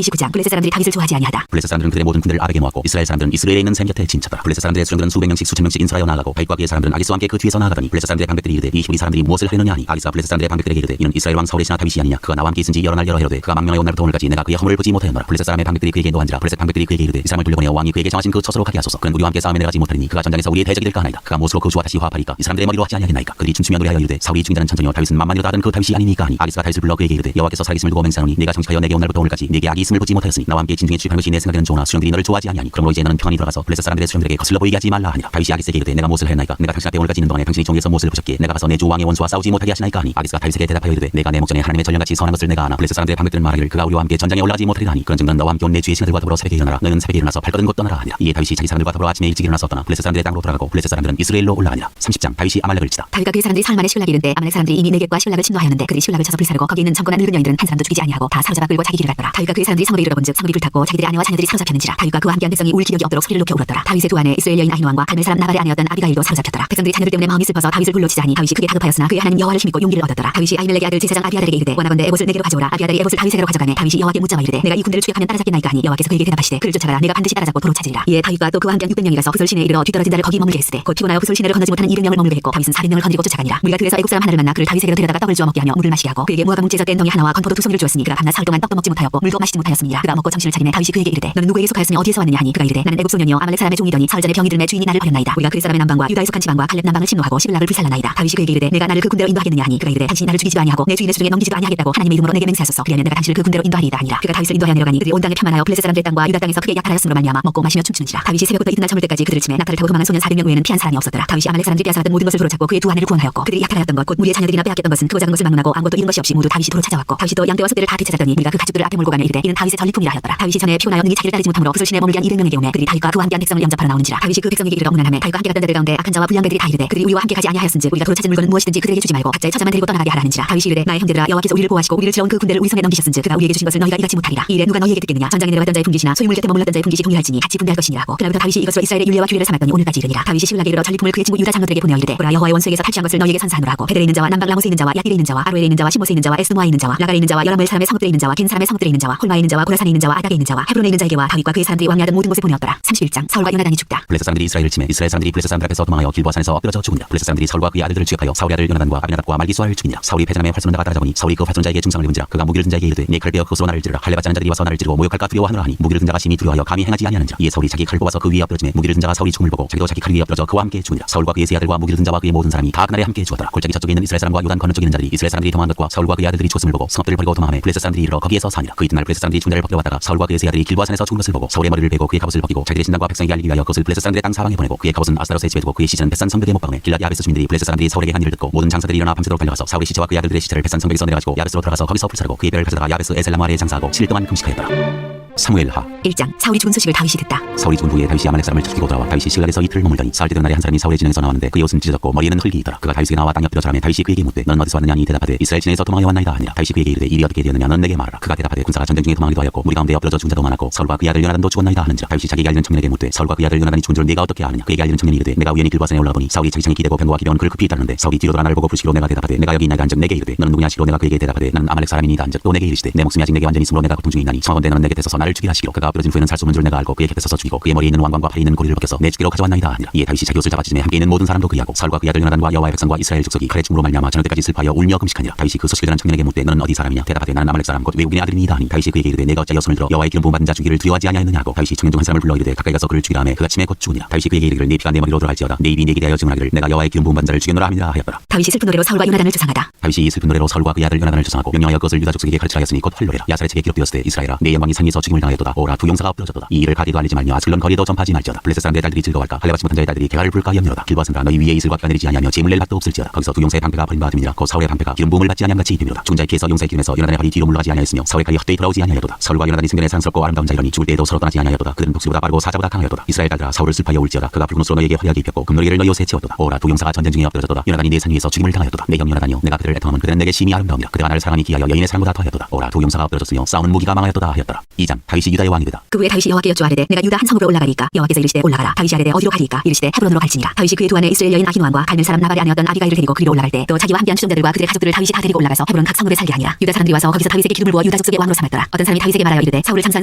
29장 블레셋 사람들이 다윗을 좋아하지 아니하다. 블레셋 사람들은 그들의 모든 군대를 아벡에 모았고 이스라엘 사람들은 이스라엘에 있는 샘 곁에 진쳤더라. 블레셋 사람들의 수령들은 수백 명씩 수천 명씩 인솔하여 나아가고 다윗과 그의 사람들은 아기스와 함께 그 뒤에서 나아가더니 블레셋 사람들의 방백들이 이르되 이 히브리 사람들이 무엇을 하려느냐 하니 아기스가 블레셋 사람들의 방백들에게 이르되 이는 이스라엘 왕 사울의 신하 다윗이 아니냐. 그가 나와 함께 있은지 여러 날 여러 해로되 그가 망명하여 오늘부터 오늘까지 내가 그의 허물을 보지 못하였노라. 블레셋 사람의 방백들이 그에게 노한지라 블레셋 방백들이 그에게 이르되 이 사람을 돌려보내어 왕이 그에게 정하신 그 처소로 가게 하소서. 그는 우리와 함께 싸움에 내려가지 못하리니 그가 전장에서 우리의 대적이 될까 하나이다. 그가 무엇으로 그 주와 다시 화합하리까. 이 사람들의 머리로 하지 아니하겠나이까. 그들이 춤추며 노래하여 이르되 사울이 중자는 천정이요 다윗은 만만이로다 하던 그 다윗이 아니니까 하니 아기스가 다윗을 불러 그에게 이르되 여호와께서 살아계심을 두고 맹세하노니 네가 정직하여 내게 오늘부터 오늘까지 네게 악이 있음을 보지 못하였으니 나와 함께 진중에 출입하는 것이 내 생각에는 좋으나 수령들이 너를 좋아하지 아니하니 그러므로 이제 너는 평안히 들어가서 블레셋 사람들의 수령들에게 거슬러 보이게 하지 말라 하니라. 다윗이 아기스에게 이르되 내가 무엇을 하였나이까. 내가 당신 앞에 오늘까지 있는 동안에 당신이 종에서 무엇을 보셨기에 내가 가서 내 주 왕의 원수와 싸우지 못하게 하시나이까 하니 아기스가 다윗에게 대답하여 이르되 내가 내 목전에 하나님의 전령같이 선한 것을 내가 아나 블레셋 사람들의 방백들은 말하기를 그가 우리와 함께 전장에 올라가지 못하리라 하니 그런즉 너는 너와 함께 온 내 주의 신하들과 더불어 새벽에 일어나라. 너는 새벽에 일어나서 발거든 곳 떠나라 하니라. 이에 다윗이 자기 사람들과 더불어 아침에 일찍 일어나서 떠나 블레셋 사람들의 땅으로 돌아가고 블레셋 사람들은 이스라엘로 올라가니라. 30장 다윗이 아말렉을 치다. 다윗과 그의 사람들이 사흘 만에 시글락에 이른데 아말렉 사람들이 이미 네겝과 시글락을 침노하였는데 그들이 시글락을 쳐서 불사르고 거기 있는 정건한 늙은 여인들은 한 사람도 죽이지 아니하고 다 사로잡아 끌고 자기 길을 갔더라. 다윗과 그의 사람들이 성읍에 이르러본즉 성읍이 불탔고 자기들의 아내와 자녀들이 사로잡혔는지라. 다윗과 그와 함께한 백성이 울 기력이 없도록 소리를 높여 울었더라. 다윗의 두 아내 이스라엘 여인 아히노함과 갈멜 사람 나발의 아내였던 아비가일도 사로잡혔더라. 백성들이 자녀들 때문에 마음이 슬퍼서 다윗을 불러 치자 하니 다윗이 크게 다급하였으나 그의 하나님 여호와를 힘입고 용기를 얻었더라. 다윗이 아히멜렉의 아들 제사장 아비아달에게 이르되 원하건대 에봇을 내게로 가져오라. 아비아달이 에봇을 다윗에게로 가져가매 다윗이 여호와께 묻자마 이르되 내가 이 군대를 추격하면 따라잡겠나이까 하니 여호와께서 그에게 대답하시되 그를 쫓아가라. 내가 반드시 따라잡고 도로 찾으리라. 이에 다윗과 또 그와 함께한 600명이 가서 부솔 시내에 이르러 뒤떨어진 자를 거기 머물게 했으되 곧 피곤하여 부솔 시내를 건너지 못하는 200명을 머물게 했고 다윗은 400명을 건드리고 쫓아가니라. 무리가 그에서 애국 사람 하나를 만나 그를 다윗에게로 데려다가 떡을 주어 먹게 하며 물을 마시게 하고 그에게 무화과 묵제자 뗀 덩이 하나와 건포도 2송이를 주었으니 그가 밤낮 사흘 동안 떡도 먹지 못하였고 물도 마시지 못하였습니다. 그가 먹고 정신을 차리매 다윗이 그에게 이르되 너는 누구에게 속하였으니 어디에서 왔느냐 하니 그가 이르되 나는 애국 소년이요 아말렉 사람의 종이더니 사흘 전에 병이 들매 주인이 나를 버렸나이다. 우리가 그리 사람의 남방과 유다에 속한 지방과 갈렙 남방을 침노하고 시글락을 불살랐나이다. 다윗이 그에게 이르되 내가 나를 그 군대로 인도하겠느냐 하니 그가 이르되 당신이 나를 죽이지도 아니하고 내 주인의 수중에 넘기지도 아니하겠다고 하나님의 이름으로 내게 맹세하소서. 그리하면 내가 당신을 그 군대로 인도하리이다 하니라. 그가 다윗을 인도하여 내려가니 그들이 온 땅에 편만하여 블레셋 사람들의 땅과 유다 땅에서 크게 약탈하였으므로 말미암아 먹고 마시며 춤추는지라. 다윗이 새벽부터 이튿날 저물 때까지 그들을 치매 낙타를 타고 도망한 소년 400명 외에는 피한 사람이 없었더라. 다윗이 아말렉 사람들이 빼앗아갔던 모든 것을 도로찾고 그의 두 아내를 구원하였고 그들이 약탈하였던 것 곧 무리의 자녀들이나 빼앗겼던 것은 크고 작은 것을 막론하고 아무것도 잃은 것이 없이 모두 다윗이 도로 찾아왔고 다윗이 또 양떼와 숫대를 다 되찾았더니 무리가 그 가축들을 앞에 몰고 가며 이르되 이는 다윗의 전리품이라 하였더라. 다윗이 전에 피곤하여 능히 자기를 따르지 못함으로 부솔 시내에 머물게 한 200명에게 오매 그들이 다윗과 그와 함께한 백성을 영접하러 나오는지라. 다윗이 그 백성에게 이르러 문안하매 다윗과 함께 갔던 자들 가운데 악한 자와 불량배들이 다 이르되 그들이 우리와 함께 가지 아니하였은즉 우리가 도로 찾은 물건은 무엇이든지 그들에게 주지 말고 각자의 처자만 데리고 떠나가게 하라 하는지라. 다윗이 이르되 나의 형제들아 여호와께서 우리를 보호하시고 우리를 지어온 그 군대를 우리 손에 넘기셨은즉 그가 우리에게 주신 것을 너희가 이같이 못하리라. 이 일에 누가 너희에게 듣겠느냐. 전장에 내려갔던 자의 분깃이나 소유물 곁에 머물렀던 자의 분깃이 동일할지니 같이 분배할 것이니라 하고 그날부터 다윗이 이것으로 이스라엘의 율례와 규례를 삼았더니 오늘까지 이르니라. 다윗이 시글락에 이르러 전리품을 그의 친구 유다 장로들에게 보내어 이르되 보라 여호와의 원수에게서 탈취한 것을 너희에게 선사하노라 하고 베델에 있는 자와 남방 라모스에 있는 자와 야길에 있는 자와 아로엘에 있는 자와 시모스에 있는 자와 에스모아에 있는 자와 라갈에 있는 자와 여라멜 사람의 성읍들에 있는 자와 긴 사람의 성읍들에 있는 자와 홀마에 있는 자와 고라산에 있는 자와 아닥에 있는 자와 헤브론에 있는 자에게와 다윗과 그의 사람들이 왕래하던 모든 곳에 보내었더라. 31장 사울과 요나단이 죽다. 블레셋 사람들이 이스라엘을 치매 이스라엘 사람들이 블레셋 사람들 앞에서 도망하여 길보아 산에서 엎드러져 죽으니라. 블레셋 사람들이 사울과 그의 아들들을 취업하여 사울의 아들 요나단과 아비나답과 말기수아를 죽이니라. 사울이 패전함에 활 쏘는 자가 따라잡으니 사울이 그 활 쏜 자에게 중상을 입은지라. 그가 무기를 든 자에게 이르되 네 칼 베어 그것으로 나를 찌르라. 할례 받지 않은 자들이 와서 나를 찌르고 모욕할까 두려워하노라 하니 무기를 든 자가 심히 두려워하여 감히 행하지 아니하는지라. 이에 사울이 자기 칼을 뽑아서 그 위에 엎드러지매 무기를 든 자가 사울이 죽음을 보고 자기도 자기 칼 위에 엎드러져 그와 함께 죽으니라. 사울과 그의 세 아들과 무기를 든 자와 그의 모든 사람이 다 그날에 함께 죽었더라. 골짜기 저쪽에 있는 이스라엘 사람과 요단 건너쪽에 있는 자들이 이스라엘 사람들이 도망한 것과 사울과 그의 아들들이 죽었음을 보고 성읍들을 버리고 도망하며 블레셋 사람들이 이르러 거기에서 사니라. 그 이튿날 블레셋 사람들이 중대를 벗겨 왔다가 사울과 그의 세 아들이 길보아 산에서 죽은 것을 보고 사울의 머리를 베고 그의 갑옷을 벗기고 자기들의 신당과 백성에게 알리기 위하여 그것을 블레셋 사람들의 땅 사방에 보내고 그의 갑옷은 아스타롯에 집에 두고 그의 시체는 벳산 성벽에 못 박음에 길랏 야베스 주민들이 블레셋 사람들이 사울에게 한 일을 듣고 모든 장사들이 일어나 밤새도록 달려가서 사울의 시체와 그의 아들들의 시체를 벳산 성벽에서 내려가지고 야베스로 들어가서 거기서 불사르고 그의 뼈를 가져다가 야베스 에셀람 아래에 장사하고 7일 동안 금식하였더라. 사무엘하 1장 사울이 죽은 소식을 다윗이 듣다. 사울이 죽은 후에 다윗이 아말렉 사람을 죽이고 돌아와 다윗이 시글락에서 이틀을 머물더니 사흘 되던 날에 한 사람이 사울의 진영에서 나왔는데 그의 옷은 찢어졌고 머리에는 흙이 있더라. 그가 다윗에게 나와 땅에 엎드려 절하며 다윗이 그에게 묻되 너는 어디서 왔느냐 하니 대답하되 이스라엘 진영에서 도망하여 왔나이다 하니라. 다윗이 그에게 이르되 일이 어떻게 되었느냐 넌 내게 말하라. 그가 대답하되 군사가 전쟁 중에 도망하기도 하였고 무리 가운데 엎드러져 죽은 자도 많았고 사울과 그의 아들 요나단도 죽었나이다 하는지라. 다윗이 자기에게 알리는 청년에게 묻되 사울과 그의 아들 요나단이 죽은 줄 네가 어떻게 아느냐. 그에게 알리는 청년이 이르되 내가 우연히 길보아산에 올라보니 사울이 자기 창에 기대고 병거와 기병은 그를 급히 따르는데 사울이 뒤로 돌아 나를 보고 부르시기로 내가 대답하되 내가 여기 있나이다 한즉 내게 이르되 너는 누구냐 하시기로 내가 그에게 대답하되 나는 아말렉 사람이니이다 한즉 또 내게 이르시되 내 목숨이 아직 내게 완전히 있으므로 내가 고통 중에 있나니 청하건대 너는 내게 대서서 나를 죽이라 하시기로 그가 엎드러진 후에는 살 수 없는 줄 내가 알고 그의 곁에 서서 죽이고 그의 머리에 있는 왕관과 팔에 있는 고리를 벗겨서 내 주께로 가져왔나이다 하니라. 이에 다윗이 자기 옷을 잡아 찢으며 함께 있는 모든 사람도 그이하고 사울과 그의 아들 요나단과 여호와의 백성과 이스라엘 족속이 칼의 죽음으로 말미암아 저녁 때까지 슬퍼하여 울며 금식하니라. 다윗이 그 소식을 전한 청년에게 묻되 너는 어디 사람이냐. 대답하되 나는 아말렉 사람 곧 외국인의 아들이니이다 하니 다윗이 그에게 이르되 내가 어찌하여 손을 들어 여호와의 기름 부음 받은 자 죽이를 두려워하지 아니하였느냐 하고 다윗이 청년 중 한 사람을 불러 이르되 가까이 가서 그를 죽이라 하매 그가 침에 곧 죽으니라. 다윗이 그에게 이르기를 네 피가 내 머리로 들어갈지어다 내 입이 네게 대하여 증언하기를 내가 여호와의 기름 부음 받은 자를 죽였노라 함이라 하였더라. 다윗이 슬픈 노래로 사울과 요나단을 조상하다. 다윗이 이 슬픈 노래로 사울과 그의 아들 요나단을 조상하고 명령하여 그것을 유다 족속에게 가르치라 하였으니 곧 활로래라. 야살의 책에 기록되었을 때 이스라엘아 내 영광이 산 위에서 죽임을 당하였도다. 오라 두 용사가 엎드러졌도다. 이 일을 가디도 알리지 말며 아슬론 거리에도 전파하지 말지어다. 블레셋 사람들의 딸들이 즐거워할까 할례 받지 못한 자의 딸들이 개가를 불까 염려로다. 길보아산들아 너희 위에 이슬과 기가 내리지 아니하며 재물 낼 밭도 없을지어다. 거기서 두 용사의 방패가 버린 바 같음이니라. 곧 사울의 방패가 기름 부음을 받지 아니함 같이 이름이로다. 죽은 자의 피에서 용사의 기름에서 요나단의 발이 뒤로 물러가지 아니하였으며 사울의 칼이 헛되이 돌아오지 아니하였도다. 사울과 요나단이 생전에 사랑스럽고 아름다운 자이러니 죽을 때에도 서로 떠나지 아니하였도다. 그들은 독수보다 빠르고 사자보다 강하였도다. 이스라엘 딸들아 사울을 슬퍼하여 울지어다. 그가 붉은 옷으로 너희에게 화려하게 입혔고 금노리를 너희 옷에 채웠도다. 오라 두 용사가 전쟁 중에 엎드러졌도다. 요나단이 내 산 위에서 죽임을 당하였도다. 내 형 요나단이여 내가 그들을 애통하면 그들은 내게 심히 아름다움이라. 그대가 나를 사랑하니 기하여 여인의 사랑보다 더하였도다. 오라 두 용사가 엎드러졌으며 싸우는 무기가 망하였도다 하였더라. 2장 다윗이 유다의 왕이 되다. 그 후에 다윗이 여호와께 여쭈아뢰되 내가 유다 한 성읍으로 올라가리까 여호와께서 이르시되 올라가라. 다윗이 아뢰되 어디로 가리까 이르시되 헤브론으로 갈지니라. 다윗이 그의 두 아내 이스라엘 여인 아히노암과 갈멜 사람 나발의 아내였던 아비가일을 데리고 그리로 올라갈 때 또 자기와 함께한 추종자들과 그들의 가족들을 다윗이 다 데리고 올라가서 헤브론 각 성읍에 살게 하니라. 유다 사람들이 와서 거기서 다윗에게 기름을 부어 유다 족속의 왕으로 삼았더라. 어떤 사람이 다윗에게 말하여 이르되 사울을 장사한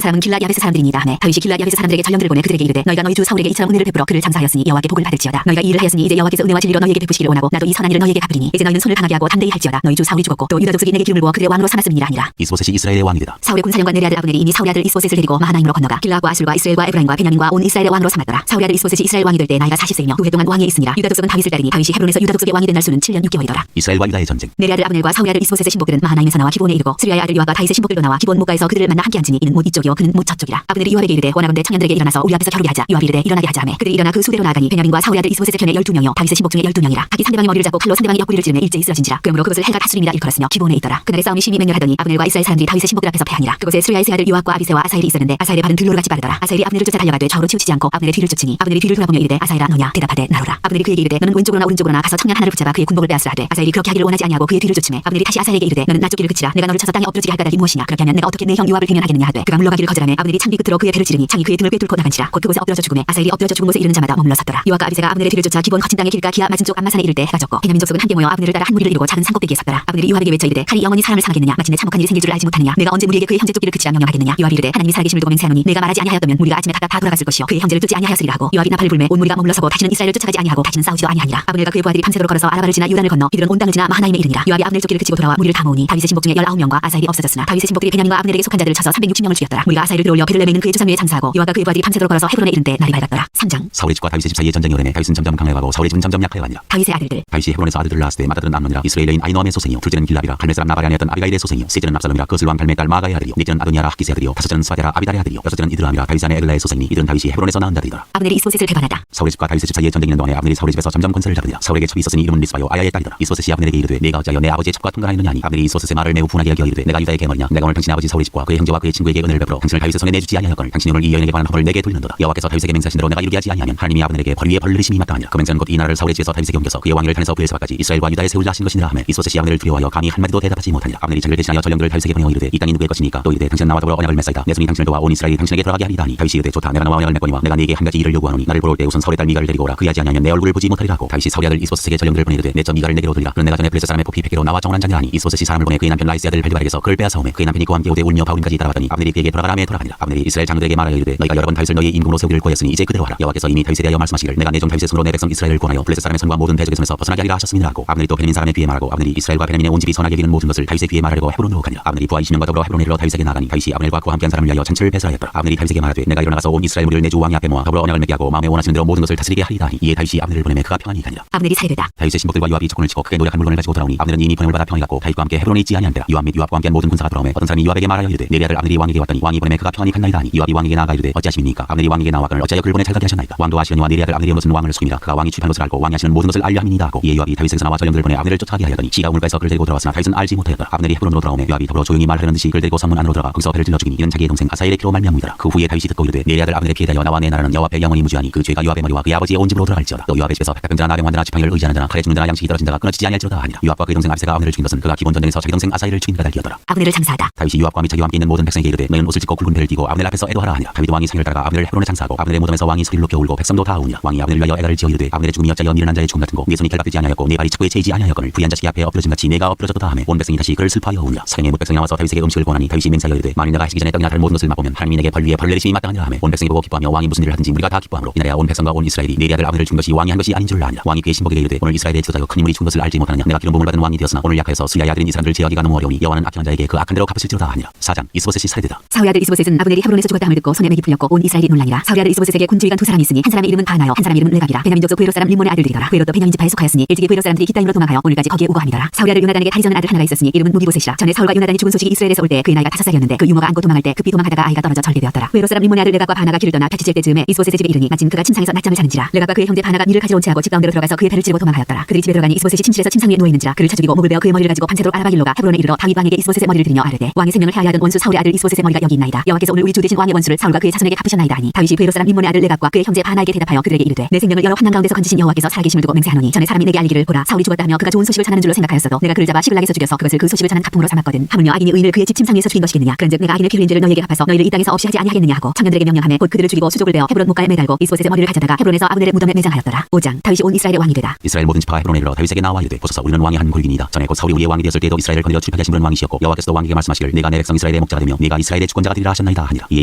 사람은 길랏 야베스 사람들이니이다 하매 다윗이 길랏 야베스 사람들에게 전령들을 보내 그들에게 이르되 너희가 너희 주 사울에게 이처럼 은혜를 베풀어 그를 장사하였으니 여호와께 복을 받을지어다. 너희가 이 일을 하였으니 이제 여호와께서 은혜와 진리로 너희에게 베푸시기를 원하고 나도 이 선한 일을 너희에게 갚으리니 이제 너희는 손을 강하게 하고 담대히 할지어다. 너희 주 사울이 죽었고 또 유다 족속이 내게 기름을 부어 그들의 왕으로 삼았음이니라 하니라. 이스보셋이 이스라엘의 왕이 되다. 사울의 군사령관 네리 아들 아브넬이 이미 사울의 아들 이스보셋을 데리고 마하나임으로 건너가 길라과 아술과 이스라엘과 에브라임과 베냐민과 온 이스라엘의 왕으로 삼았더라. 사울의 아들 이스보셋이 이스라엘 왕이 될 때 나이가 40세이며 9해 동안 왕위에 있으니라. 유다 족속은 다윗을 따르니 다윗이 헤브론에서 유다 족속의 왕이 된 날수는 7년 6개월이더라. 이스라엘과 유다의 전쟁. 네리 아들 아브넬과 사울의 아들 이스보셋의 신복들은 마하나임에서 나와 기브온에 이르고 스리아의 아들 요압과 다윗의 신복들도 나와 기브온 목가에서 그들을 만나 함께 앉으니 이는 못 이쪽이요 그는 못 저쪽이라. 아브넬이 요압에게 이르되 원하건대 청년들에게 일어나서 우리 앞에서 겨루게 하자. 요압이 이르되 일어나게 하자 하매 그들이 일어나 그 수대로 나아가니 베냐민과 사울의 아들 이스보셋의 편에 12명이요 다윗의 신복 중에 12명이라. 각이 상대방의 머리를 잡고 칼로 상대방의 옆구리를 찌르매 일제히 쓰러진지라. 그러므로 그것을 해가 다수림이라 일컬었으며 기브온에 있더라. 그날의 싸움이 심히 맹렬하더니 아브넬과 이스라엘 사람들이 다윗의 신복들 앞에서 패하니라. 그곳에 스리아의 세 아들 요압과 아비새와 아사엘이 있었는데 아사엘의 발은 들로로 같이 빠르더라. 아사엘이 아브넬을 쫓아 달려가되 좌우로 치우치지 않고 아브넬의 뒤를 쫓으니 아브넬이 뒤를 돌아보며 이르되 아사엘아 너냐 대답하되 나로라. 아브넬이 그에게 이르되 너는 왼쪽으로나 오른쪽으로나 가서 청년 하나를 붙잡아 그의 군복을 빼앗으라 하되 아사엘이 그렇게 하기를 원하지 아니하고 그의 뒤를 쫓으매 아브넬이 다시 아사엘에게 이르되 너는 나 쫓기를 그치라. 내가 너를 쳐서 땅에 엎드러지게 할 까닭이 무엇이냐. 그렇게 하면 내가 어떻게 내 형 요압을 대면하겠느냐 하되 그가 물러가기를 거절하매 아브넬이 창비 끝으로 그의 배를 찌르니 창이 그의 등을 꿰뚫고 나간지라. 곧 그곳에 엎드러져 죽음에 아사엘이 엎드러져 죽은 곳에 이르는 자마다 머물러 섰더라. 요압과 아비새가 아브넬의 뒤를 쫓아 기본 거친 땅의 길가 기아 맞은 쪽 암마산에 이를 때 해가 졌고 베냐민 족속은 함께 모여 아브넬을 따라 한 무리를 이루고 작은 산꼭대기에 섰더라. 아브넬이 요압에게 외쳐 이르되 칼이 영원히 사람을 상하겠느냐. 마침내 참혹한 일이 생길 줄 알지 못하느냐. 내가 언제 무리에게 그의 형제 쫓기를 그치라 명령하겠느냐. 요압이 이르되 하나님이 살아계심을 두고 맹세하노니 내가 말하지 아니하였다면 무리가 아침에 각각 다 돌아갔을 것이요 그의 형제를 쫓지 아니하였으리라 하고 요압이 나팔을 불매 온 무리가 머물러서고 다시는 이스라엘을 쫓아가지 아니하고 다시는 싸우지도 아니하니라. 아브넬과 그의 부하들이 밤새도록 걸어서 아라바를 지나 요단을 건너 이들은 온 땅을 지나 마하나임에 이르니라. 요압이 아브넬 쫓기를 그치고 돌아와 무리를 다 모으니 다윗의 신복 중에 19명과 아사엘이 없어졌으나 다윗의 신복들이 베냐민과 아브넬에게 속한 자들을 쳐서 360명을 죽였더라. 무리가 아사엘을 들어올려 베를렘에 있는 그의 주상 위에 장사하고 요압과 그의 부하들이 밤새도록 걸어서 헤브론에 이른 때 날이 밝았더라. 3장. 사울의 집과 다윗의 집 사이의 전쟁이 오래매 다윗은 점점 강해가고 사울의 집은 점점 약해가니라. 다윗의 아들들. 다윗이 헤브론에서 아들들을 낳았을 때 맏아들은 암논이라 이스라엘인 아히노암의 소생이요 둘째는 길랍이라 갈멜 사람 나발의 아내였던 아비가일의 소생이요 셋째는 압살롬이라 그슬 왕 갈멜 딸 마가의 아들이요 넷째는 아도니아라 학기스의 아들이요 다섯째는 스와데라 아비달의 아들이요 여섯째는 이드람이라 다윗의 아내 에글라의 소생이니 이들은 다윗이 헤브론에서 낳은 자들이더라. 아브넬이 이스보셋을 배반하다. 사울의 집과 다윗의 집 사이의 전쟁이 있는 동안에 아브넬이 사울의 집에서 점점 권세를 잡으니라. 사울에게 첩이 있었으니 이름은 리스바요 아야의 딸이더라. 이스보셋이 아브넬에게 이르되 내가 어찌하여 내 아버지의 첩과 통관하였느냐 하니 아브넬이 이스보셋의 말을 매우 분하게 여겨 이르되 내가 유다의 계머리냐. 내가 오늘 당신의 아버지 사울의 집과 그의 형제와 그의 친구에게 은혜를 베풀어 당신을 다윗의 손에 내주지 아니하였거늘 당신이 오늘 이 여인에게 관한 허물을 내게 돌리는도다. 여호와께서 다윗에게 맹세하신 대로 내가 이루게 하지 아니하면 하나님이 아브넬에게 벌 위에 벌 내리심이 마땅하니라. 그 맹세는 곧 이 나라를 사울의 집에서 다윗에게 옮겨서 그의 왕위를 단에서 브엘세바까지 이스라엘과 유다에 세우려 하신 것이니라 하매 이스보셋이 아브넬을 두려워하여 감히 한마디도 대답하지 못하니라. 아브넬이 자기를 대신하여 전령들을 다윗에게 보내어 이르되 이 땅이 누구의 것이니까. 또 이르되 당신은 나와 더불어 언약을 맺사이다. 내 손이 당신을 도와 온 이스라엘이 당신에게 돌아가게 하리라 하니 다윗이 이르되 좋다. 내가 나와 언약을 맺거니와 내가 네게 한 가지 일을 요구하노니 나를 보러 올 때 우선 사울의 딸 미가를 데리고 오라. 그리하지 아니하면 내 얼굴을 보지 못하리라 하고 다윗이 사울의 아들 이스보셋에게 전령들을 보내 이르되 내저 미가를 내게로 돌리라. 그는 내가 전에 블레셋 사람의 포피 100개로 나와 정원한 자니라 하니 이스보셋이 사람을 보내 그의 남편 라이스의 아들 발드발에게서 그를 빼앗아 오매 그의 남편이 그와 함께 오되 울며 바울임까지 따라왔더니 아브넬이 그에게 돌아가라 하매 돌아가니라. 아브넬이 이스라엘 장로들에게 말하여 이르되 너희가 여러 번 다윗을 너희의 임금으로 세우기를 고하였으니 이제 그대로 하라. 여호와께서 이미 다윗에 대하여 말씀하시기를 내가 내 종 다윗의 손으로 내 백성 이스라엘을 구원하여 블레셋 사람의 손과 모든 대적의 손에서 벗어나게 하리라 하셨음이라 하고 아브넬이 또 베냐민 사람의 뒤에 말하고 아브넬이 이스라엘과 베냐민의 온 집이 선하게 여기는 모든 것을 다윗의 뒤에 말하려고 헤브론으로 가니라. 아브넬이 부하 20명과 더불어 헤브론에 이르러 다윗에게 나가니 다윗이 아브넬과 그와 함께한 사람을 위하여 잔치를 배설하였더라. 아브넬이 다윗에게 말하되 내가 일어나가서 온 이스라엘 무리를 내 주 왕의 앞에 모아 더불어 언약을 맺게 하고 마음에 원하시는 대로 모든 것을 다스리게 하리이다 하니 이에 다윗이 아브넬을 보내매 그가 평안히 가니라. 아브넬이 살해되다. 다윗의 신복들과 요압이 적군을 치고 크게 노력한 물건을 가지고 돌아오니 아브넬은 이미 번영을 받아 평안히 갔고 다윗과 함께 헤브론에 있지 아니한대라. 요압 및 요압과 함께한 모든 군사가 돌아오매 어떤 사람이 요압에게 말하여 이르되 내리 아들 아브넬이 왕에게 왔더니 왕이 보내매 그가 평안히 갔나이다 하니 요압이 왕에게 나아가 이르되 어찌하십니까. 아브넬이 왕에게 나와가를 어찌하여 그를 보내 잘 가게 하셨나이까. 왕도 아시려니와 내리 아들 아브넬이 온 것은 왕을 속임이라. 그가 왕이 취한 것을 알고 왕이 하시는 모든 것을 알려 함이니이다 하고 이에 요압이 다윗에게서 나와 전령들을 보내 아브넬을 쫓아가게 하였더니 시가 우물가에서 그를 데리고 돌아왔으나 다윗은 알지 못하였더라. 아브넬이 헤브론으로 돌아오매 요압이 더불어 조용히 말하려는 듯이 그를 데리고 성문 안으로 들어가 거기서 배를 찔러 죽이니 이는 자기의 동생 아사엘의 피로 말미암이더라. 그 후에 다윗이 듣고 이르되 내리 아들 아브넬의 피에 대하여 나와 내 나라는 여호와 앞에 영원히 무죄하니 그 죄가 요압의 머리와 그의 아버지의 온 집으로 돌아갈지어다. 또 요압의 집에서 백병자나 나병환자나 지팡이를 의지하는 자나 칼에 죽는 자나 양식이 떨어진 자가 끊어지지 아니할지어다 하니라. 요압과 그의 동생 아비새가 아브넬을 죽인 것은 그가 기본 전쟁에서 자기 동생 아사엘을 죽인 까닭이었더라. 아브넬을 장사하다. 다윗이 요압과 및 자기와 함께 있는 모든 백성에게 이르되 너희는 옷을 찢고 굵은 배를 띠고 아브넬 앞에서 애도하라 하니라. 다윗 왕이 상을 따라가 아브넬을 헤브론에 장사하고 아브넬의 무덤에서 왕이 소리를 높여 울고 백성도 다 우니라. 왕이 아브넬을 위하여 애가를 지어 이르되 아브넬의 죽음이 어찌하여 미련한 자의 죽음 같은 고 네 손이 결박되지 아니하였고 네 발이 척구에 채이지 아니하였거늘 부리한 자식이 앞에 엎드러짐같이 내가 엎드러졌도다 하매 온 백성이 다시 그를 슬퍼하여 우니라. 사령의 뭇 백성이 나와서 다윗에게 음식을 권하니 다윗이 맹세하여 이르되 만일 내가 하시기 전에 떡이나 다른 모든 것을 맛보면 하나님이 내게 벌 위에 벌 내리심이 마땅하니라 하매 온 백성이 보고 기뻐하며 왕이 무슨 일을 하든지 우리가 다 기뻐하므로 이날에야 온 백성과 온 이스라엘이 내리 아들 아브넬을 죽인 것이 왕이 한 것이 아닌 줄 아니라. 왕이 그의 신복에게 이르되 오늘 이스라엘의 지도자여 큰 인물이 죽은 것을 알지 못하느냐. 내가 기름 부음을 받은 왕이 되었으나 오늘 약하여서 수리아의 아들인 이 사람들을 제어하기가 너무 어려우니 여호와는 악한 자에게 그 악한 대로 갚으실지로다 하니라. 4장. 이스보셋이 살해되다. 사울의 아들 이스보셋은 아브넬이 헤브론에서 죽었다함을 듣고 손에 맥이 풀렸고 온 이스라엘이 놀라니라. 사울의 아들 이스보셋에게 군주위관 두 사람이 있으니 한 사람의 이름은 바나요 한 사람의 이름은 레갑이라. 베냐민 족속 브에롯 사람 림몬의 아들들이더라. 브에롯도 베냐민 지파에 속하였으니 일찍이 브에롯 사람들이 기타임으로 도망하여 오늘까지 거기에 우거함이더라. 사울의 아들 요나단에게 다리 저는 아들 하나가 있었으니 이름은 무비보셋이라. 전에 사울과 요나단이 죽은 소식이 이스라엘에서 올 때 그의 나이가 5살이었는데 그 유모가 안고 도망할 때 급히 도망하다가 아이가 떨어져 절개되었더라. 브에롯 사람 림몬의 아들 레갑과 바나가 길을 떠나 볕이 질 때쯤에 이스보셋의 집에 이르니 마침 그가 침상에서 낮잠을 자는지라. 레갑과 그의 형제 바나가 밀을 가지러 온 채하고 집 가운데로 들어가서 그의 배를 찌르고 도망하였더라. 그들이 집에 들어가니 이스보셋이 침실에서 침상 위에 누워 있는지라. 그를 쳐 죽이고 목을 베어 그의 머리를 가지고 밤새도록 아라바길로가 헤브론에 이르러 다윗 왕에게 이스보셋의 머리를 드리며 아뢰되 왕의 생명을 해하여 하던 원수 사울의 아들 이스보셋의 머리가 여기 있나이다. 여호와께서 오늘 우리 주 되신 왕의 원수를 사울과 그의 자손에게 갚으셨나이다 하니 다윗이 브에롯 사람 림몬의 아들 레갑과 그의 형제 바나에게 대답하여 그들에게 이르되 내 생명을 여러 환난 가운데서 건지신 여호와께서 살아계심을 두고 맹세하노니 전에 사람이 내게 알리기를 보라 사울이 죽었다 하며 그가 좋은 소식을 전하는 줄로 생각하였어도 내가 그를 잡아 시글락에서 죽여서 그것을 그 소식을 전한 가품으로 삼았거든. 하물며 악인이 의인을 그의 집 침상 위에서 죽인 것이겠느냐. 그런즉 내가 악인을 기울인 죄를 너희 너희에게 갚아서 너희를 이 땅에서 없이 하지 아니하겠느냐 하고 청년들에게 명령하며 곧 그들을 죽이고 수족을 베어 헤브론 목가에 매달고 이스보셋의 머리를 가져다가 헤브론에서 아브넬의 무덤에 매장하였더라. 5장. 다윗이 온 이스라엘의 왕이 되다. 이스라엘 모든 지파가 헤브론에 이르러 다윗에게 나와 이르되 보소서 우리는 왕의 한 골gin이다. 전에 곧 사울이 우리의 왕이 되었을 때에도 이스라엘을 건드려 출입하게 하신 분은 왕이시었고 여호와께서도 왕에게 말씀하시기를 내가 내 백성 이스라엘의 목자가 되며 네가 이스라엘의 주권자가 되리라 하셨나이다 하니라. 이에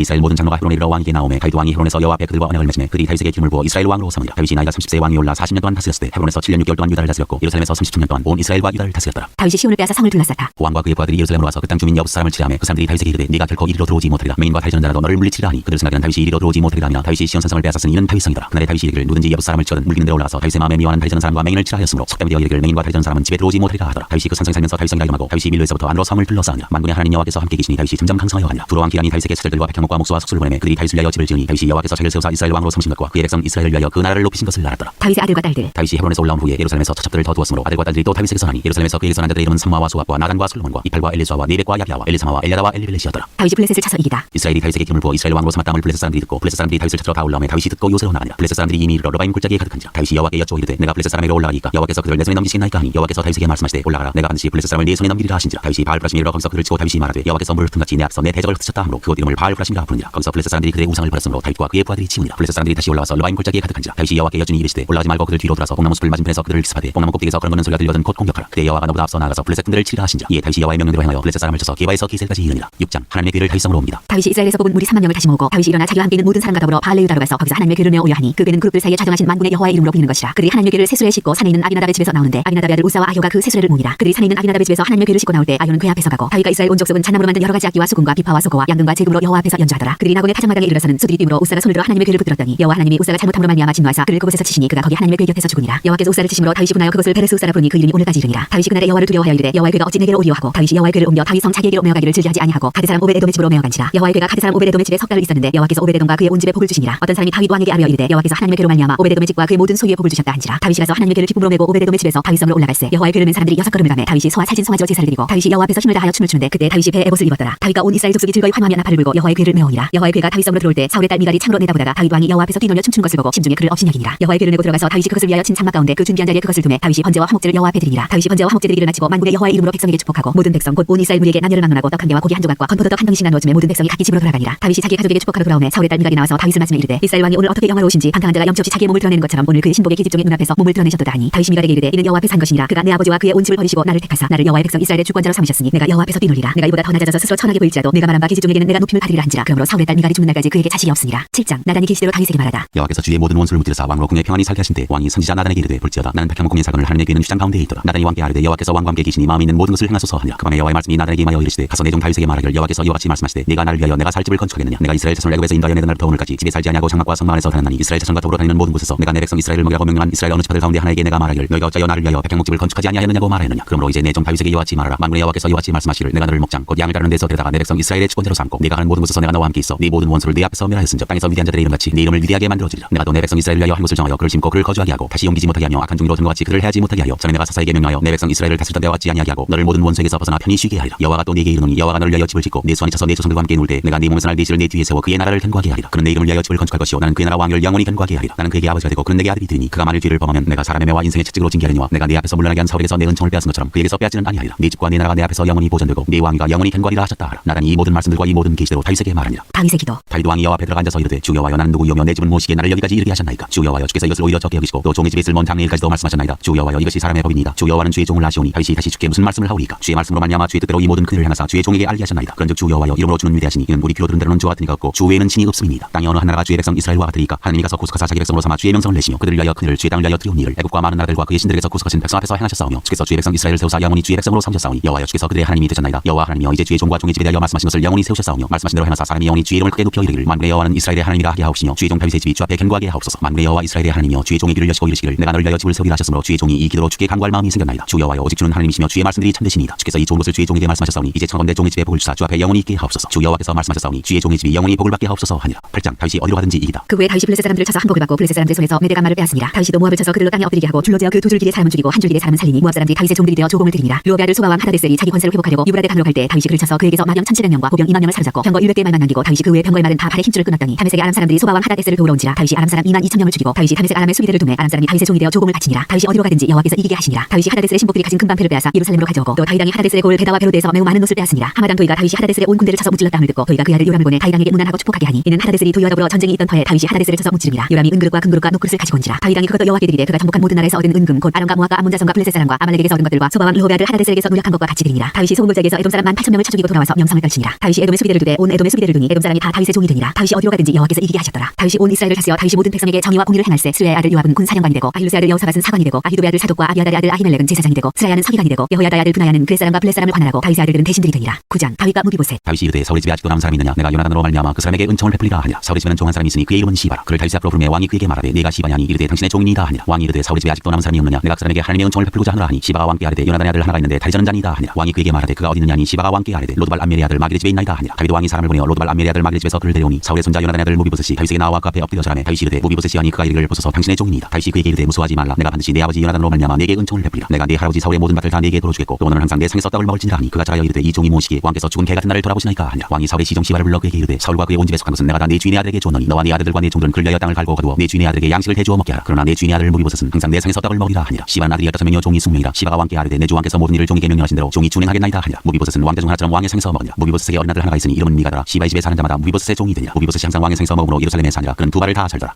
이스라엘 모든 장로가 헤브론에 이르러 왕에게 나오매 다윗 왕이 헤브론에서 여호와 앞에 그들과 언약을 맺으매 그들이 다윗에게 기름을 부어 이스라엘 왕으로 삼으니라. 다윗이 나이가 30세의 왕이 올라 40년 동안 다스렸을 때 헤브론에서 7년 6개월 동안 유다를 다스렸고 예루살렘에서 33년 동안 온 이스라엘과 유다를 다스렸더라. 다윗이 시온을 빼앗아 성을 둘러쌌다. 왕과 그의 부하들이 예루살렘으로 와서 그 땅 주민 여부스 사람을 치려하며 그 사람들이 다윗에게 이르되 네가 결코 이리로 들어오지 못하리라. 맹인과 다리저는 자라도 너를 물리치리라 하니 그들 생각에는 다윗이 이리로 들어오지 못하리라 하며 다윗이 시온 산성을 빼앗았으니 이는 다윗성이더라. 그날에 다윗이 이르기를 누든지 여부스 사람을 치거든 물리는 데로 올라가서 다윗의 마음에 미워하는 다리저는 사람과 맹인을 치라 하였으므로 속담이 되어 이르기를 맹인과 다리저는 사람은 집에 들어오지 못하리라 하더라. 다윗이 그 산성에 살면서 다윗성이라 이름하고 다윗이 밀로에서부터 안으로 성을 둘러싸니라. 만군의 하나님 여호와께서 함께 계시니 다윗이 점점 강성하여 가니라. 두로 왕 기란이 다윗에게 처절들과 백향목과 목수와 속수를 보내매 그들이 다윗을 위하여 집을 지으니 다윗이 여호와께서 자기를 세우사 이스라엘 왕으로 삼으신 것과 그의 백성 이스라엘을 위하여 그 나라를 높이신 것을 알았더라. 다윗의 아들과 딸들. 다윗이 헤브론에서 올라온 후에 예루살렘에서 처첩들을 더 두었으므로 아들과 딸들이 또 다윗에게서 나니 예루살렘에서 그에게서 난 자들의 이름은 삼마와 소압과 나단과 솔로몬과 이팔과 엘리수아와 네벡과 야비아와 엘리사마와 엘야다와 엘리벨렛이었더라. 다윗이 블레셋을 쳐서 이기다. 이스라엘이 다윗에게 기름을 부어 이스라엘 왕으로 삼았다함을 블레셋 사람들이 듣고 블레셋 사람들이 다윗을 찾으러 다 올라오매 다윗이 듣고 요새로 나가니라. 블레셋 사람들이 이미 이르러 러바임 골짜기에 가득한지라. 다윗이 여호와께 여쭈어 이르되 내가 블레셋 사람에게로 올라가니까 여호와께서 그들을 내 손에 넘기시겠나이까 하니 여호와께서 다윗에게 말씀하시되 올라가라 내가 반드시 블레셋 사람을 네 손에 넘기리라 하신지라. 다윗이 바알브라심에 이르러 거기서 그를 치고 다윗이 말하되 여호와께서 물을 틈같이 내 앞에서 내 대적을 흩으셨다 하므로 그곳 이름을 바알브라심이라 부르니라. 거기서 블레셋 사람들이 그들의 우상을 버렸으므로 다윗과 그의 부하들이 치우니라. 블레셋 사람들이 다시 올라와서 러바임 골짜기에 가득한지라. 다윗이 여호와께 여쭈니 이르시되 올라가지 말고 그들 뒤로 돌아서 뽕나무 숲을 맞은편에서 그들을 기습하되 뽕나무 꼭대기에서 걸어오는 소리가 들려든 곧 공격하라. 그때 여호와가 너보다 앞서 나가서 블레셋 군대를 치리라 하신지라. 이에 다윗이 여호와의 명령대로 행하여 블레셋 사람을 쳐서 게바에서 기셀까지 이르니라. 6장. 하나님의 괴를 다윗성으로 옮기다. 다윗이 이스라엘에서 뽑은 무리 3만 명을 다시 모으고 다윗이 일어나 자기와 함께 있는 모든 사람과 더불어 바알레유다로 가서 거기서 하나님의 괴를 메어 오려 하니 그 괴는 그룹들 사이에 자정하신 만군의 여호와의 이름으로 보이는 것이라. 그들이 하나님의 괴를 세수레에 싣고 산에 있는 아비나답의 집에서 나오는데 아비나답의 아들 우사와 아효가 그 세수레를 모으니라. 그들이 산에 있는 아비나답의 집에서 하나님의 괴를 싣고 나올 때 아효는 그 앞에서 가고 다윗과 이스라엘 온 족속은 잔나무로 만든 여러 가지 악기와 수금과 비파와 소고와 양금과 제금으로 여호와 앞에서 연주하더라. 그들이 나곤의 타작마당에 이르러서는 소들이 뛰므로 우사가 손을 들어 하나님의 괴를 붙들었더니 여호와 하나님이 우사가 잘못함으로 말미암아 진노하사 그를 그곳에서 치시니 그가 거기 하나님의 괴 곁에서 죽으니라. 여호와께서 우사를 치심으로 다윗이 분하여 그것을 베레스 우사라 부르니 그 이름이 오늘까지 이르니라. 다윗이 그날에 여호와를 두려워하여 이르되 여호와의 괴가 어찌 내게로 오리요 하고 다윗이 여호와의 괴를 옮겨 다윗 성 자기에게로 메어가기를 즐겨하지 아니하고 가드 사람 오베데돔의 집으로 메어간지라. 여호와의 괴가 가드 사람 오베데돔의 집에 석 달을 있었는데 여호와께서 오베데돔과 그의 온 집에 복을 주시니라. 어떤 사람이 다윗 왕에게 아뢰어 이르되 여호와께서 하나님의 괴로 말미암아 오베데돔의 집과 그의 모든 소유에 복을 주셨다 한지라. 다윗이 가서 하나님의 괴를 기쁨으로 메고 오베데돔의 집에서 다윗 성으로 올라갈새 여호와의 괴를 맨 사람들이 6걸음을 가매 다윗이 소와 살진 송아지와 제사를 드리고 다윗이 여호와 앞에서 힘을 다하여 춤을 추는데 그때 다윗이 배에 에봇을 입었더라. 다윗과 온 이스라엘 족속이 즐거이 환호하며 나팔을 불고 여호와의 괴를 메어오니라. 여호와의 괴가 다윗 성으로 들어올 때 사울의 딸 미갈이 창으로 내다보다가 다윗 왕이 여호와 앞에서 뛰놀며 춤추는 것을 보고 심중에 그를 업신여기니라. 여호와의 괴를 메고 들어가서 다윗이 그것을 위하여 친 장막 가운데 그 준비한 자리에 그것을 두매 다윗이 번제와 화목제를 여호와 앞에 드리니라. 다윗이 번제와 화목제 드리기를 마치고 만군의 여호와의 이름으로 백성에게 축복하고 모든 백성 곧 온 이스라엘 무리에게 남녀를 막론하고 떡 한 개와 고기 한 조각과 건포도떡 한 덩이씩 나누어 주매 모든 백성이 각기 집으로 돌아가니라. 다윗이 자기 가족에게 축복하러 돌아오매 사울의 딸 미갈이 나와서 다윗을 맞으며 이르되 이스라엘 왕이 오늘 어떻게 영화로우신지 방탕한 자가 염치 없이 자기의 몸을 드러내는 것처럼 오늘 그의 신복의 기집종의 눈앞에서 몸을 드러내셨도다 하니 다윗이 미갈에게 이르되 이는 여호와 앞에 산 것이니라. 그가 내 아버지와 그의 온 집을 버리시고 나를 택하사 나를 여호와의 백성 이스라엘의 주권자로 삼으셨으니 내가 여호와 앞에서 뛰놀리라. 내가 이보다 더 낮아져서 스스로 천하게 보일지라도 내가 말한 바 기집종에게는 내가 높임을 받으리라 한지라. 그러므로 사울의 딸 미갈이 죽는 날까지 그에게 자식이 없으니라. 7장. 나단이 계시대로 다윗에게 말하다. 여호와께서 주의 모든 원수를 무찌르사 왕으로 궁에 평안히 살게 하신 때 왕이 선지자 나단에게 이르되 볼지어다 나는 백향목 궁의 사건을 하나님의 귀는 휘장 가운데에 있더라. 나단이 왕께 아뢰되 여호와께서 왕과 함께 계시니 마음에 있는 모든 것을 행하소서 하니라. 그 밤에 여호와의 말씀이 나단에게 임하여 이르시되 가서 내 종 다윗에게 말하기를 여호와께서 이와 같이 말씀하시되 네가 나를 위하여 내가 살 집을 건축하겠느냐. 내가 이스라엘 자손을 애굽에서 인도하여 내던 날부터 오늘까지 집에 살지 아니하고 장막과 성막 안에서 다녔나니 이스라엘 자손과 더불어 다니는 모든 곳에서 내가 내 백성 이스라엘을 먹이라고 명령한 이스라엘 어느 지파들 가운데 하나에게 내가 말하기를 너희가 어찌하여 나를 위하여 백향목집을 건축하지 아니하였느냐고 말하였느냐. 그러므로 이제 내 종 다윗에게 이와 같이 말하라. 만군의 여호와께서 이와 같이 말씀하시기를 내가 너를 목장 곧 양을 가르는 데서 데려다가 내 백성 이스라엘의 주권자로 삼고 네가 가는 모든 곳에서 내가 너와 함께 있어 네 모든 원수를 네 앞에서 멸하였은즉 땅에서 위대한 자들의 이름같이 네 이름을 위대하게 만들어주리라. 내가 또 내 백성 이스라엘을 위하여 한 곳을 정하여 그를 심고 그를 거주하게 하고 다시 옮기지 못하게 하며 악한 종으로 든것 같이 그를 해하지 못하게 하여 전에 내가 사사에게 명하여 내 백성 이스라엘을 다스리던 때와 같이 아니하게 하고 너를 모든 원수에게서 벗어나 편히 쉬게 하리라. 여호와가 또 네게 이르노니 여호와가 너를 위하여 집을 짓고 네 수완이 차서 네 조상들과 함께 놀 때 내가 네 몸에서 날 네 실을 네 뒤에 세워 그의 나라를 견고하게 하리라. 그는 내 이름을 위하여 집을 건축할 것이요 나는 그의 나라 왕을 영원히 견고하게 하리라. 나는 그에게 아버지가 되고 그는 내게 아들이 되니 그가 만일 뒤를 범하면 내가 사람의 매와 인생의 채찍으로 징계하려니와 내가 네 앞에서 물러나게 한 사울에게서 내 은총을 빼앗은 것처럼 그에게서 빼앗지는 아니하리라. 네 집과 네 나라가 내 앞에서 영원히 보존되고 네 왕위가 영원히 견고하리라 하셨다 하라. 나단이 이 모든 말씀들과 이 모든 계시대로 다윗에게 말하니라. 다윗의 기도. 다윗 왕이 여호와 앞에 들어가 앉아서 이르되 주 여호와여 나는 누구이오며 내 집은 무엇이기에 나를 여기까지 이르게 하셨나이까. 주 여호와여 주께서 이것을 오히려 적게 여기시고 또 종의 집에 있을 먼 장래일까지도 말씀하셨나이다. 주 여호와여 이것이 사람의 법이니이다. 주 여호와는 주의 종을 아시오니 다윗이 다시 주께 무슨 말씀을 하오리까. 주의 말씀으로 말미암아 주의 뜻대로 이 모든 그들을 향하사 주의 종에게 알게 하셨나이다. 그런즉 주 여호와여 이름으로 주는 위대하시니 이는 우리 귀로 들은 대로는 주와 같은 이가 없고 주 외에는 신이 없음이니이다. 땅에 어느 하나가 주의 백성 이스라엘과 같으리까. 하나님이 가서 구속하사 자기 백성으로 삼아 주의 명성을 내시며 그들을 위하여 그들을 주의 땅을 위하여 드리온 일을 애굽과 많은 나라들과 그의 신들에게서 구속하신 백성 앞에서 행하셨사오며 주께서 주의 백성 이스라엘을 세우사 영원히 주의 백성으로 삼으셨사오니 여호와여 주께서 그들의 하나님이 되셨나이다. 여호와 하나님이여 이제 주의 종과 종의 집에 대하여 말씀하신 것을 영원히 세우셨사오며 말씀하신 대로 행하사 사람이 영원히 주의 이름을 크게 높여 이르기를 만군의 여호와는 이스라엘의 하나님이라 하게 하옵시며 주의 종 다윗의 집이 주 앞에 견고하게 하옵소서. 만군의 여호와 이스라엘의 하나님이여 주의 종의 귀를 여시고 이르시기를 내가 너를 위하여 집을 세우리라 하셨으므로 주의 종이 이 기도로 주께 간구할 마음이 생겼나이다. 주 여호와여 오직 주는 하나님이시며 주의 말씀들이 참되시니이다. 주께서 이 좋은 것을 주의 종에게 말씀하셨사오니 이제 청건대 종의 집에 복을 주사 주 앞에 영원히 있게 하옵소서. 주 여호와께서 말씀하셨사오니 주의 종의 집이 영원히 복을 받게 하옵소서 하니라. 8장. 다윗이 어디로 가든지 이기다. 그 후에 다윗이 블레셋 사람들을 쳐서 한복을 받고 블레셋 사람들 손에서 메대 가마를 빼앗으니라. 다윗이 또 모압을 쳐서 그들로 땅에 엎드리게 하고 둘러지어 그 두 줄기의 사람은 죽이고 한 줄기의 사람은 살리니 모압 사람들이 다윗의 종들이 되어 조공을 드리니라. 루업의 아들 소바왕 하다데셀이 자기 권세를 회복하려고 유브라데 강으로 갈 때 다윗이 그를 쳐서 그에게서 마병 1700명과 보병 2만 명을 사로잡고 병거 100개의 말만 남기고 다윗이 그 외의 병거의 말은 다 발에 힘줄을 끊었더니 다메섹의 아람 사람들이 소바왕 하다데셀을 도우러 온지라. 다윗이 아람 사람 2만 2천 명을 죽이고 다윗이 다메섹 아람의 수비대를 두매 아람 사람이 다윗의 종이 되어 조공을 바치니라. 다윗이 어디로 가든지 여호와께서 이기게 하시니라. 다윗이 하다데셀의 신복들이 가진 금방패를 빼앗아 예루살렘으로 가져오고 또 다윗 왕이 하다데셀의 고을 베다와 베로데에서 매우 많은 옷을 빼앗으니라. 하마단 도이가 다윗이 하다데셀의 온 군대를 쳐서 찔렀다함을 듣고 도이가 그 아들 요람을 보내 다윗왕에게 문안하고 축복하게 하니 이는 하다데셀이 도이와 더불어 전쟁이 있던 터에 다윗이 하다데셀을 쳐서 무찌릅니다. 요람이 은그릇과 금그릇과 녹그릇을 가지고 온지라 다윗왕이 그것도 여호와께 드리되 그가 정복한 모든 나라에서 얻은 은금 곧 아람과 모압과 암몬 자손과 블레셋 사람과 아말렉에게서 얻은 것들과 소바왕 르호베 아들 하다데셀에게서 누락한 것과 같이 드리니라. 다윗이 소금골짜기에서 에돔 사람 18,000명을 쳐 죽이고 돌아와서 명성을 떨치니라. 다윗이 에돔의 수비대를 두되 온 에돔의 수비대를 두니 에돔 사람이 다 다윗의 종이 되니라. 다윗이 어디로 가든지 여호와께서 이기게 하셨더라. 다윗이 온 이스라엘을 다스려 다윗이 모든 백성에게 정의와 공의를 행할세. 스루야의 아들 요압은 군 사령관이 되고 아힐루스의 아들 여호사밧은 사관이 되고 아히도베 아들 사독과 아비아달의 아들 아히멜렉은 제사장이 되고 스라야는 서기관이 되고 여호야다의 아들 브나야는 그렛 사람과 블렛 사람을 관할하고 다윗의 아들들은 대신들이 되니라. 9장 다윗과 무비보셋. 다윗이 이르되 사울의 집에 아직도 남은 사람이 있느냐 내가 요나단으로 말미암아 그 사람에게 은총을 베풀리라 하니라. 사울의 집에는 종한 사람이 있으니 그의 이름은 시바라. 그를 다윗 앞으로 부르매 왕이 그에게 말하되 네가 시바냐 하니 이르되 당신의 종이니이다 하니라. 왕이 이르되 사울의 집에 아직도 남은 사람이 없느냐 내가 그 사람에게 하나님의 은총을 베풀고자 하노라 하니 시바가 왕께 아뢰되 요나단의 아들 하나가 있는데 다리 저는 자니이다 하니라. 왕이 그에게 말하되 그가 어디 있느냐 하니 시바가 왕께 아뢰되 로드발 암멜의 아들 마길의 집에 있나이다 하니라. 다윗 왕이 사람을 보내어 로드발 암멜의 아들 마길의 집에서 그를 데려오니 사울의 손자 요나단의 아들 무비보셋이 다윗에게 나와 그 앞에 엎드려 절하매 다윗이 이르되 무비보셋이 하니 그가 이르기를 보소서 당신의 종이니이다. 다윗이 그에게 이르되 무수하지 말라. 내가 반드시 내 아버지 요나단으로 말미암아 네게 은총을 베풀리라. 내가 네 할아버지 사울의 모든 밭을 다 네게 도로주겠고 또 너는 항상 내 상에서 떡을 먹을지니라 하니 그가 자라여 이르되 이 종이 무엇이기에 왕께서 죽은 개 같은 나를 돌아보시나이까 하니라. 왕이 사울의 시종 시바를 불러 그에게 이르되 사울과 그의 온 집에 속한 것은 내가 다 내 주인의 아들에게 주었노니 너와 네 아들들과 네 종들은 그를 위하여 땅을 갈고 거두어 내 주인의 아들에게 양식을 해주어 먹게 하라. 그러나 내 주인의 아들 무비보셋은 항상 내 상에서 떡을 먹으리라 하니라. 시바는 아들이 15명이요 종이 20명이라. 시바가 왕께 아뢰되 내 주 왕께서 모든 일을 종에게 명령하신 대로 종이 준행하겠나이다 하니라. 무비보셋은 왕자 중 하나처럼 왕의 상에서 먹으니라. 무비보셋에게 어린 아들 하나가 있으니 이름은 미가더라. 시바의 집에 사는 자마다 무비보셋의 종이 되니라. 무비보셋이 항상 왕의 상에서 먹으므로 예루살렘에 사니라. 그는 두 발을 다 절더라.